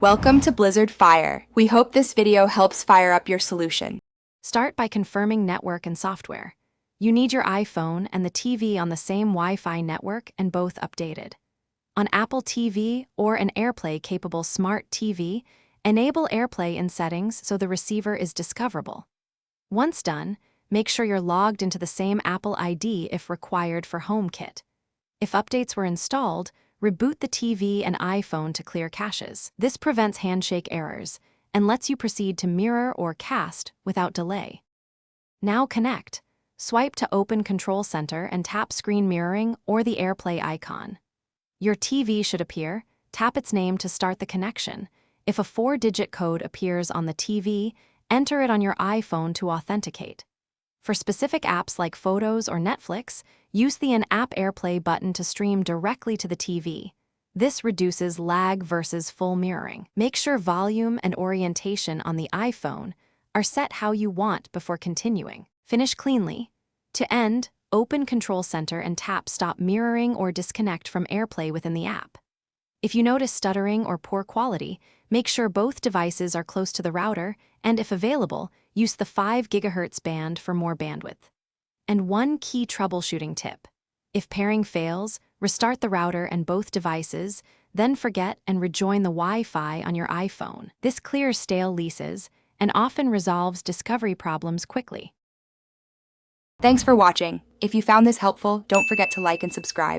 Welcome to Blizzard Fire. We hope this video helps fire up your solution. Start by confirming network and software. You need your iPhone and the TV on the same Wi-Fi network and both updated. On Apple TV or an AirPlay-capable smart TV, enable AirPlay in settings so the receiver is discoverable. Once done, make sure you're logged into the same Apple ID if required for HomeKit. If updates were installed, reboot the TV and iPhone to clear caches. This prevents handshake errors and lets you proceed to mirror or cast without delay. Now connect. Swipe to open Control Center and tap Screen Mirroring or the AirPlay icon. Your TV should appear. Tap its name to start the connection. If a 4-digit code appears on the TV, enter it on your iPhone to authenticate. For specific apps like Photos or Netflix, use the In-App AirPlay button to stream directly to the TV. This reduces lag versus full mirroring. Make sure volume and orientation on the iPhone are set how you want before continuing. Finish cleanly. To end, open Control Center and tap Stop Mirroring or disconnect from AirPlay within the app. If you notice stuttering or poor quality, make sure both devices are close to the router, and if available, use the 5 GHz band for more bandwidth. And one key troubleshooting tip. If pairing fails, restart the router and both devices, then forget and rejoin the Wi-Fi on your iPhone. This clears stale leases and often resolves discovery problems quickly. Thanks for watching. If you found this helpful, don't forget to like and subscribe.